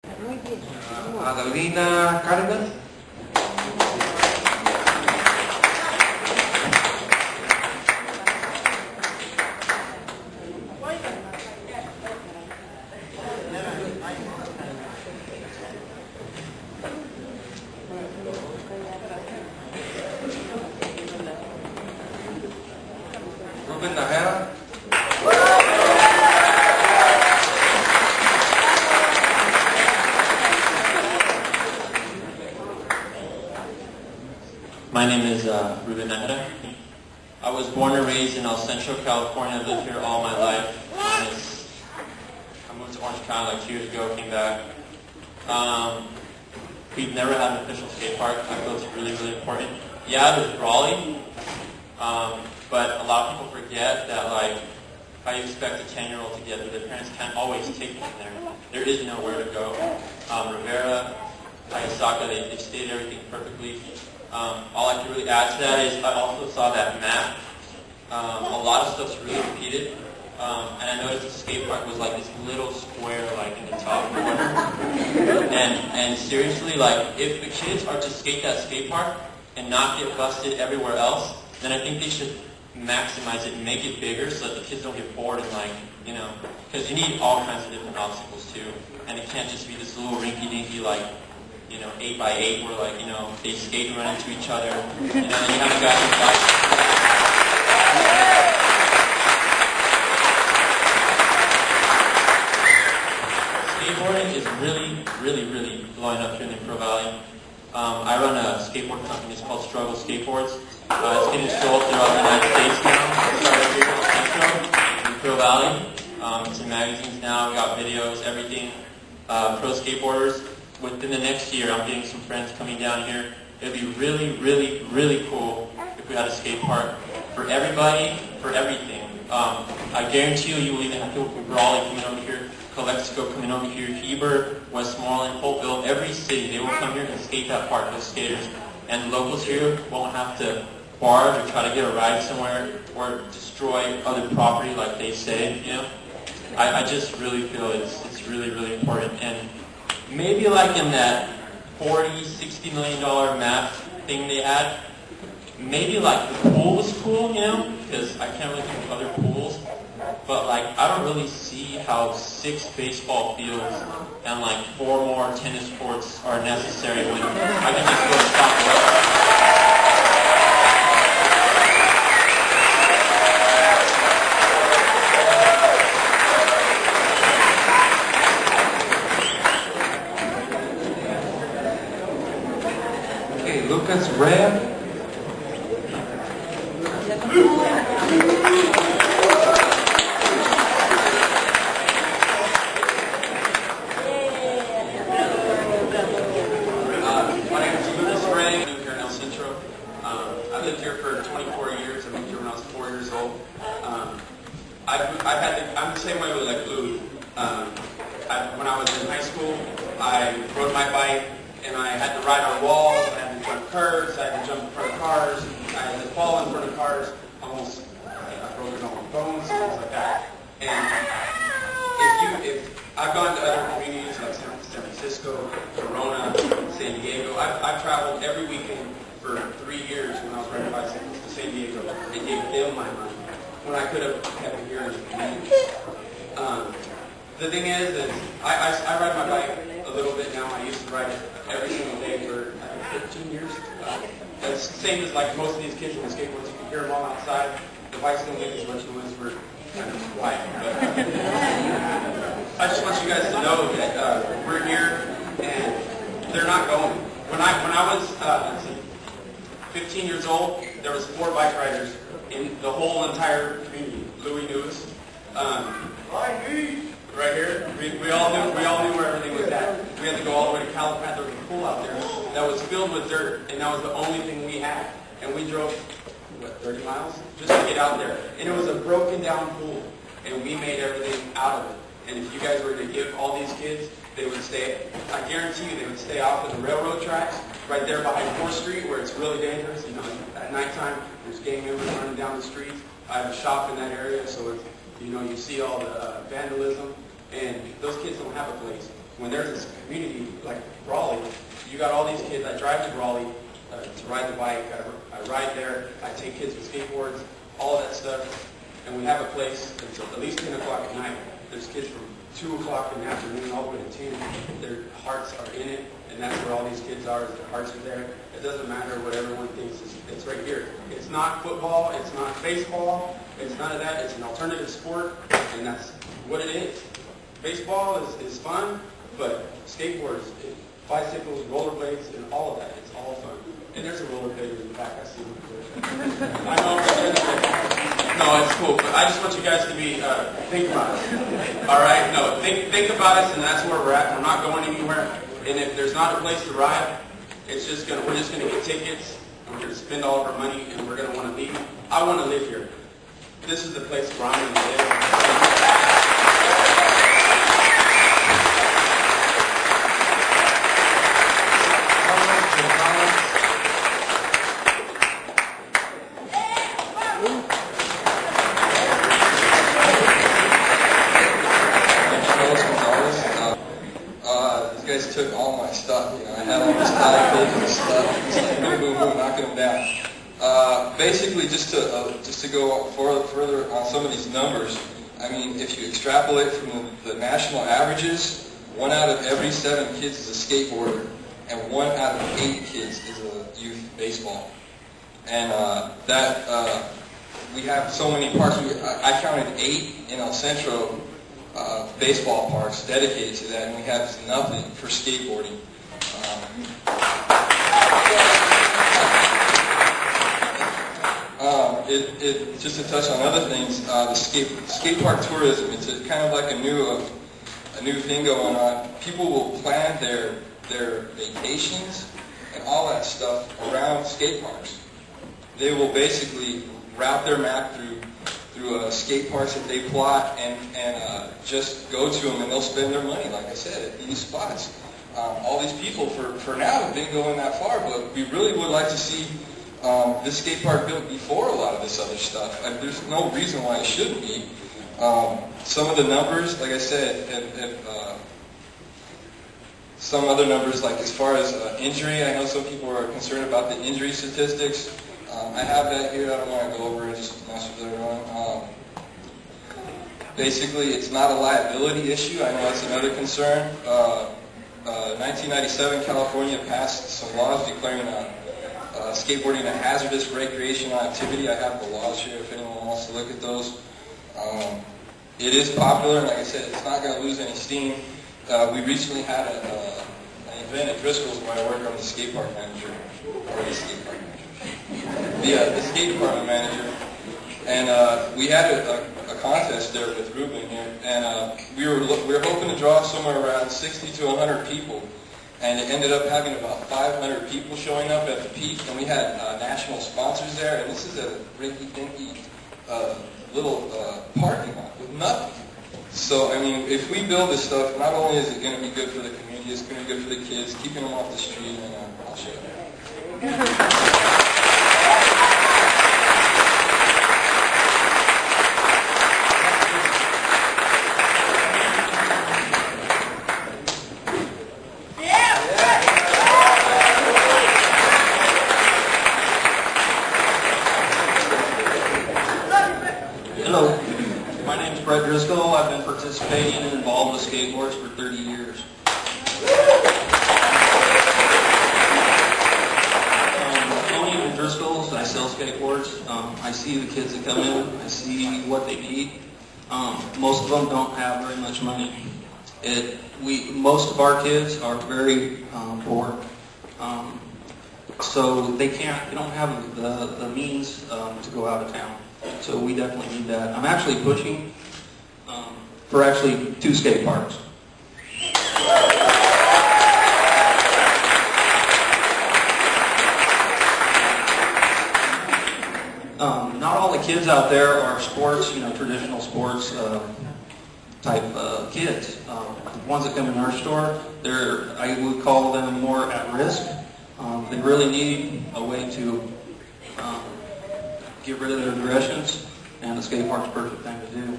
Adelina Carmen. Ruben Najera. My name is Ruben Najera. I was born and raised in Centro, California. I've lived here all my life. I moved to Orange County like 2 years ago, came back. We've never had an official skate park. I feel it's really, really important. Yeah, there's Raleigh, but a lot of people forget that, like, how you expect a 10-year-old to get there. Their parents can't always take them there. There is nowhere to go. Rivera, Hayasaka, they stated everything perfectly. All I can really add to that is I also saw that map. A lot of stuff's really repeated. And I noticed the skate park was like this little square like in the top corner. And seriously, like if the kids are to skate that skate park and not get busted everywhere else, then I think they should maximize it and make it bigger so that the kids don't get bored and like, you know, because you need all kinds of different obstacles too. And it can't just be this little rinky-dinky like, 8x8 where like, they skate and run into each other. And you have guys who fight. Skateboarding is really, really, really blowing up here in the Pro Valley. I run a skateboard company. It's called Struggle Skateboards. It's getting sold throughout the United States now. It started here in Centro, in Pro Valley. It's in magazines now. We got videos, everything. Pro skateboarders. Within the next year, I'm getting some friends coming down here. It would be really, really, really cool if we had a skate park for everybody, for everything. I guarantee you will even have people from Raleigh coming over here, Calexico coming over here, Heber, Westmoreland, Holtville, every city. They will come here and skate that park, those skaters. And locals here won't have to barge or try to get a ride somewhere or destroy other property like they say, I just really feel it's really, really important. And maybe like in that $40, $60 million map thing they had, maybe like the pool was cool, because I can't really think of other pools. But like I don't really see how 6 baseball fields and like 4 more tennis courts are necessary when I can just go to Stockton. Lucas Red. My name is Lucas Ray. I live here in Centro. I lived here for 24 years. I moved here when I was 4 years old. I'm the same way with like Louis. When I was in high school, I rode my bike and I had to ride on walls. I had to jump curves. I had to jump in front of cars. I had to fall in front of cars. Almost, I broke all my bones, things like that. And if I've gone to other communities like San Francisco, Corona, San Diego. I've traveled every weekend for 3 years when I was riding bicycles to San Diego. It gave them my money when I could have kept it here in the community. The thing is I ride my bike a little bit now. I used to ride it every single day for 15 years. That's the same as like most of these kids on the skateboards. You can hear them all outside. The bikes don't make as much noise for kind of quiet. But I just want you guys to know that we're here and they're not going. When I was 15 years old, there was 4 bike riders in the whole entire community. Louis News. Right here, we all knew where everything was at. We had to go all the way to California. There was a pool out there that was filled with dirt, and that was the only thing we had. And we drove, 30 miles just to get out there. And it was a broken down pool, and we made everything out of it. And if you guys were to give all these kids, they would stay, I guarantee you, they would stay off of the railroad tracks right there behind 4th Street where it's really dangerous. At nighttime, there's gang members running down the streets. I have a shop in that area, so it's, you see all the vandalism, and those kids don't have a place. when there's a community like Raleigh, you got all these kids. I drive to Raleigh to ride the bike. I ride there. I take kids with skateboards, all of that stuff. And we have a place until at least 10 o'clock at night. There's kids from 2 o'clock in the afternoon all the way to 10. Their hearts are in it, and that's where all these kids are. Their hearts are there. It doesn't matter what everyone thinks. It's right here. It's not football. It's not baseball. It's none of that. It's an alternative sport, and that's what it is. Baseball is fun, but skateboards, bicycles, rollerblades, and all of that, it's all fun. And there's a rollerblader in the back. I see one. I know. No, it's cool. But I just want you guys to be think about it. All right? No, think about us, and that's where we're at. We're not going anywhere. And if there's not a place to ride, we're just gonna get tickets, and we're gonna spend all of our money, and we're gonna want to leave. I want to live here. This is the place where I'm gonna live. Guys took all my stuff, you know. I had all this tile and stuff. It's like boom, boom, boom, knocking them down. Basically, just to go further on some of these numbers. I mean, if you extrapolate from the national averages, 1 out of every 7 kids is a skateboarder, and 1 out of 8 kids is a youth baseball. And we have so many parks. I counted 8 in El Centro. Baseball parks dedicated to that, and we have nothing for skateboarding. Just to touch on other things, the skate park tourism. It's kind of like a new thing going on. People will plan their vacations and all that stuff around skate parks. They will basically route their map through skate parks that they plot and just go to them, and they'll spend their money, like I said, at these spots. All these people, for now, have been going that far, but we really would like to see this skate park built before a lot of this other stuff. There's no reason why it shouldn't be. Some of the numbers, like I said, some other numbers, like as far as injury, I know some people are concerned about the injury statistics. I have that here. I don't want to go over it, just mess with everyone. Basically, it's not a liability issue. I know that's another concern. 1997, California passed some laws declaring skateboarding a hazardous recreational activity. I have the laws here if anyone wants to look at those. It is popular, and like I said, it's not going to lose any steam. We recently had an event at Driscoll's where I work on the skate park manager, or the skate park manager. The skate department manager, and we had a contest there with Ruben here, and we were hoping to draw somewhere around 60 to 100 people, and it ended up having about 500 people showing up at the peak, and we had national sponsors there, and this is a rinky-dinky little parking lot with nothing. So, I mean, if we build this stuff, not only is it going to be good for the community, it's going to be good for the kids, keeping them off the street, and I'll show you. Hello, my name is Brett Driscoll. I've been participating and involved with skateboards for 30 years. Owning the Driscolls, I sell skateboards. I see the kids that come in. I see what they need. Most of them don't have very much money. Most of our kids are very poor. So they don't have the means to go out of town. So we definitely need that. I'm actually pushing for actually 2 skate parks. Not all the kids out there are sports, traditional sports type kids. The ones that come in our store, I would call them more at risk. They really need a way to get rid of their aggressions, and the skate park's a perfect thing to do.